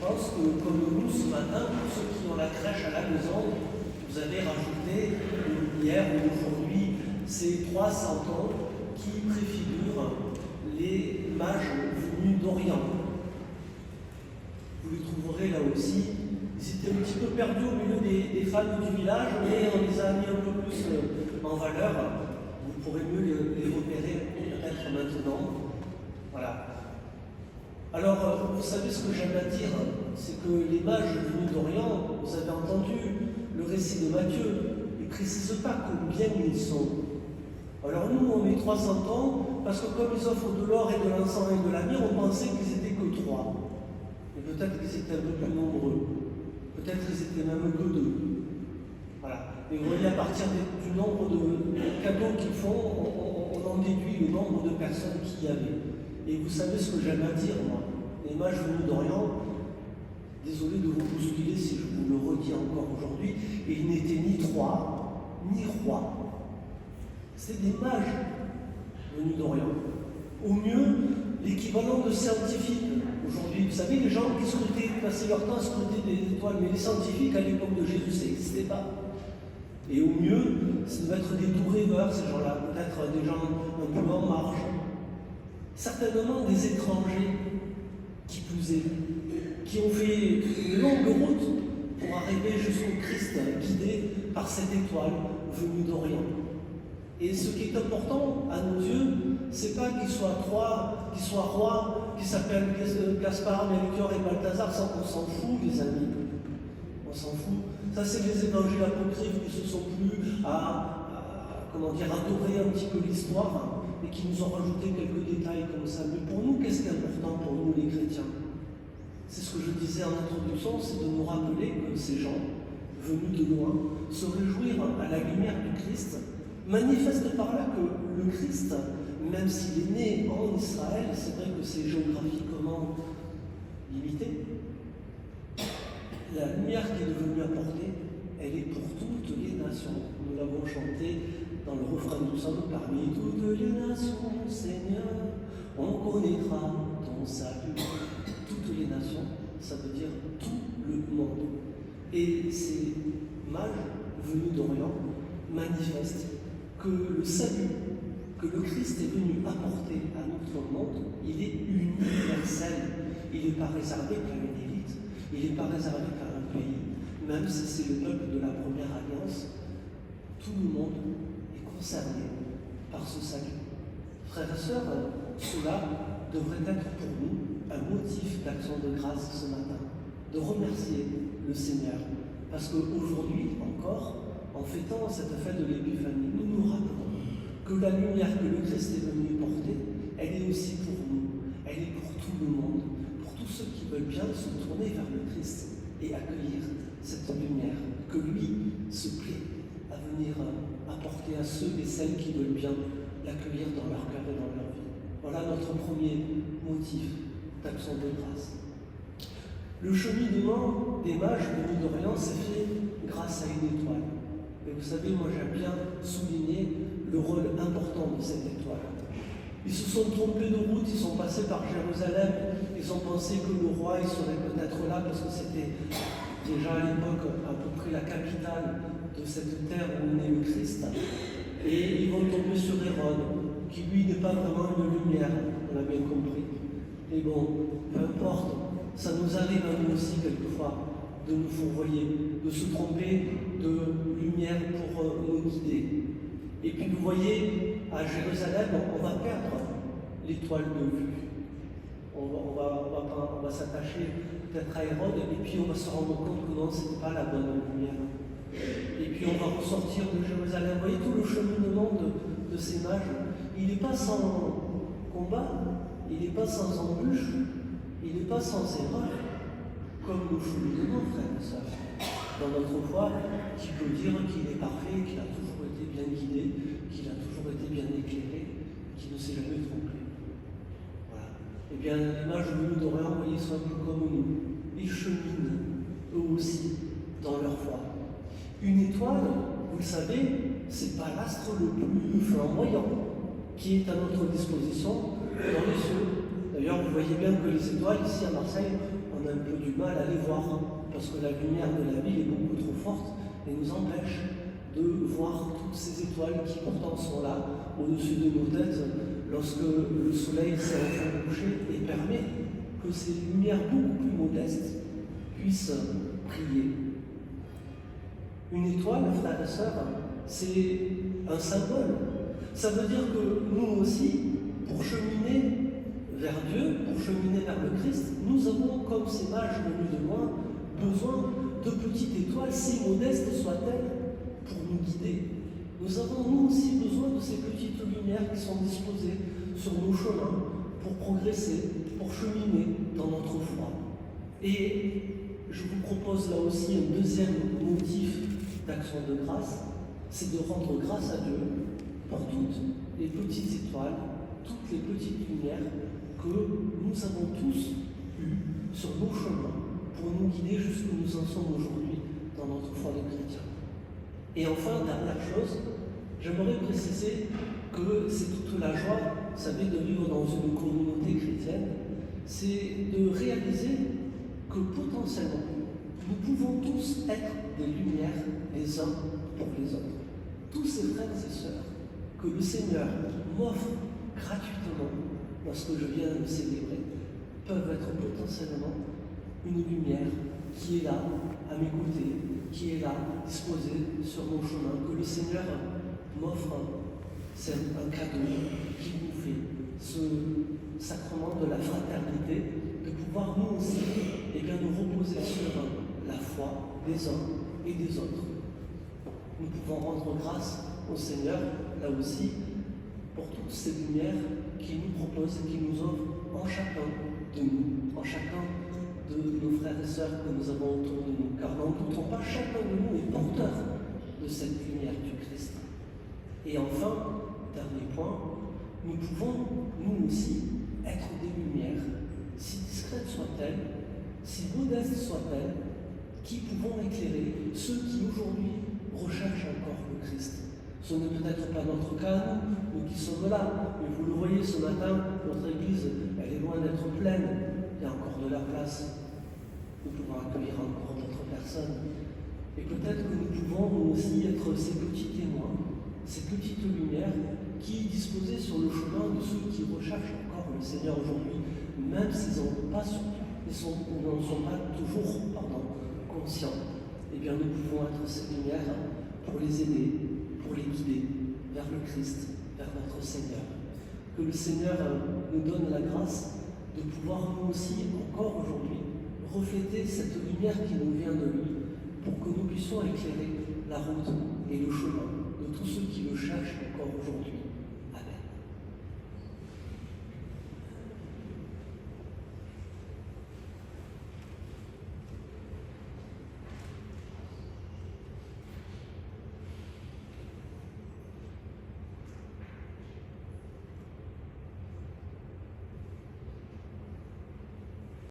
pense que, comme nous ce matin, pour ceux qui ont la crèche à la maison, vous avez rajouté hier ou aujourd'hui ces 300 ans qui préfigurent les mages venus d'Orient. Vous les trouverez là aussi. Ils étaient un petit peu perdus au milieu des femmes du village, mais on les a mis un peu plus en valeur. Vous pourrez mieux les repérer peut-être maintenant. Voilà. Alors, vous savez ce que j'aime à dire, c'est que les mages venus d'Orient, vous avez entendu le récit de Matthieu, ils ne précisent pas combien ils sont. Alors nous, on met 300 ans, parce que comme ils offrent de l'or et de l'encens et de la myrrhe, on pensait qu'ils n'étaient que 3. Et peut-être qu'ils étaient un peu plus nombreux. Peut-être qu'ils étaient même que 2. Voilà. Mais vous voyez, à partir du nombre de cadeaux qu'ils font, on en déduit le nombre de personnes qu'il y avait. Et vous savez ce que j'aime à dire, moi. Les mages venus d'Orient, désolé de vous bousculer si je vous le redis encore aujourd'hui, ils n'étaient ni 3, ni rois. C'est des mages venus d'Orient. Au mieux, l'équivalent de scientifiques. Aujourd'hui, vous savez, les gens qui scrutaient, passaient leur temps à scruter des étoiles, mais les scientifiques à l'époque de Jésus, ça n'existait pas. Et au mieux, ça devait être des doux rêveurs, ces gens-là, peut-être des gens un peu en marge. Certainement des étrangers, qui plus est, qui ont fait une longue route pour arriver jusqu'au Christ, guidés par cette étoile venue d'Orient. Et ce qui est important à nos yeux, c'est pas qu'ils soient 3, qu'ils soient rois, qu'ils s'appellent Gaspard, Melchior et Balthazar, ça on s'en fout, les amis. On s'en fout. Ça, c'est les évangiles apocryphes qui se sont plus à adorer un petit peu l'histoire et qui nous ont rajouté quelques détails comme ça. Mais pour nous, qu'est-ce qui est important pour nous, les chrétiens? C'est ce que je disais en introduction, c'est de nous rappeler que ces gens, venus de loin, se réjouir à la lumière du Christ, manifeste par là que le Christ, même s'il est né en Israël, c'est vrai que c'est géographiquement limité, la lumière qu'il est venu apporter, elle est pour toutes les nations. Nous l'avons chanté dans le refrain du psaume, parmi toutes les nations, Seigneur, on connaîtra ton salut. Toutes les nations, ça veut dire tout le monde. Et ces mages venus d'Orient manifestent que le salut que le Christ est venu apporter à notre monde, il est universel. Il n'est pas réservé qu'à une élite, il n'est pas réservé qu'à un pays. Même si c'est le peuple de la première alliance, tout le monde est concerné par ce salut. Frères et sœurs, cela devrait être pour nous un motif d'action de grâce ce matin, de remercier le Seigneur. Parce qu'aujourd'hui encore, en fêtant cette fête de l'Épiphanie, nous nous rappelons que la lumière que le Christ est venu porter, elle est aussi pour nous, elle est pour tout le monde, pour tous ceux qui veulent bien se tourner vers le Christ et accueillir cette lumière que lui se plaît à venir apporter à ceux et celles qui veulent bien l'accueillir dans leur cœur et dans leur vie. Voilà notre premier motif d'action de grâce. Le cheminement des mages venus d'Orient s'est fait grâce à une étoile. Et vous savez, moi j'aime bien souligner le rôle important de cette étoile. Ils se sont trompés de route, ils sont passés par Jérusalem, ils ont pensé que le roi il serait peut-être là parce que c'était déjà à l'époque à peu près la capitale de cette terre où naît le Christ. Et ils vont tomber sur Hérode, qui lui n'est pas vraiment une lumière, on l'a bien compris. Mais bon, peu importe, ça nous arrive à nous aussi quelquefois de nous fourvoyer, de se tromper de lumière pour nous guider. Et puis vous voyez, à Jérusalem, on va perdre l'étoile de vue. On va s'attacher peut-être à Hérode, et puis on va se rendre compte que non, ce n'est pas la bonne lumière. Et puis on va ressortir de Jérusalem. Vous voyez tout le cheminement de ces mages. Il n'est pas sans combat, il n'est pas sans embûche, il n'est pas sans erreur, comme nous cheminement, frères et sœurs. Dans notre foi, qui peut dire qu'il est parfait, qu'il a toujours été bien guidé, qu'il a toujours été bien éclairé, qu'il ne s'est jamais trompé. Voilà. Eh bien, les mages venus d'Orient, vous voyez, sont un peu comme nous. Ils cheminent, eux aussi, dans leur foi. Une étoile, vous le savez, c'est pas l'astre le plus flamboyant qui est à notre disposition dans les cieux. D'ailleurs, vous voyez bien que les étoiles, ici à Marseille, on on a un peu du mal à les voir, parce que la lumière de la ville est beaucoup trop forte et nous empêche de voir toutes ces étoiles qui pourtant sont là, au-dessus de nos têtes, lorsque le soleil s'est enfin couché, et permet que ces lumières beaucoup plus modestes puissent briller. Une étoile, frères et sœurs, c'est un symbole. Ça veut dire que nous aussi, pour cheminer vers Dieu, pour cheminer vers le Christ, nous avons, comme ces mages venus de loin, besoin de petites étoiles, si modestes soient-elles, pour nous guider. Nous avons, nous aussi, besoin de ces petites lumières qui sont disposées sur nos chemins pour progresser, pour cheminer dans notre foi. Et je vous propose là aussi un deuxième motif d'action de grâce, c'est de rendre grâce à Dieu pour toutes les petites étoiles, toutes les petites lumières que nous avons tous eues sur nos chemins pour nous guider jusqu'où nous en sommes aujourd'hui dans notre foi de chrétien. Et enfin, dernière chose, j'aimerais préciser que c'est toute la joie, vous savez, de vivre dans une communauté chrétienne, c'est de réaliser que potentiellement, nous pouvons tous être des lumières les uns pour les autres. Tous ces frères et sœurs que le Seigneur m'offre gratuitement lorsque je viens de célébrer peuvent être potentiellement une lumière qui est là à mes côtés, qui est là disposée sur mon chemin, que le Seigneur m'offre. C'est un cadeau qui nous fait ce sacrement de la fraternité, de pouvoir nous aussi nous reposer sur la foi des uns et des autres. Nous pouvons rendre grâce au Seigneur, là aussi, pour toutes ces lumières qu'il nous propose et qu'il nous offre en chacun de nous, en chacun de nos frères et sœurs que nous avons autour de nous. Car n'en doutons pas, chacun de nous est porteur de cette lumière du Christ. Et enfin, dernier point, nous pouvons, nous aussi, être des lumières, si discrètes soient-elles, si modestes soient-elles, qui pouvons éclairer ceux qui aujourd'hui recherchent encore le Christ. Ce n'est peut-être pas notre cas, nous qui sommes là, mais vous le voyez ce matin, notre église, elle est loin d'être pleine, il y a encore de la place, nous pouvons accueillir encore d'autres personnes. Et peut-être que nous pouvons nous aussi être ces petits témoins, ces petites lumières qui, disposées sur le chemin de ceux qui recherchent encore le Seigneur aujourd'hui, même s'ils n'en sont pas toujours conscients, eh bien nous pouvons être ces lumières pour les aider, pour les guider vers le Christ, vers notre Seigneur. Que le Seigneur nous donne la grâce de pouvoir nous aussi, encore aujourd'hui, refléter cette lumière qui nous vient de lui, pour que nous puissions éclairer la route et le chemin de tous ceux qui le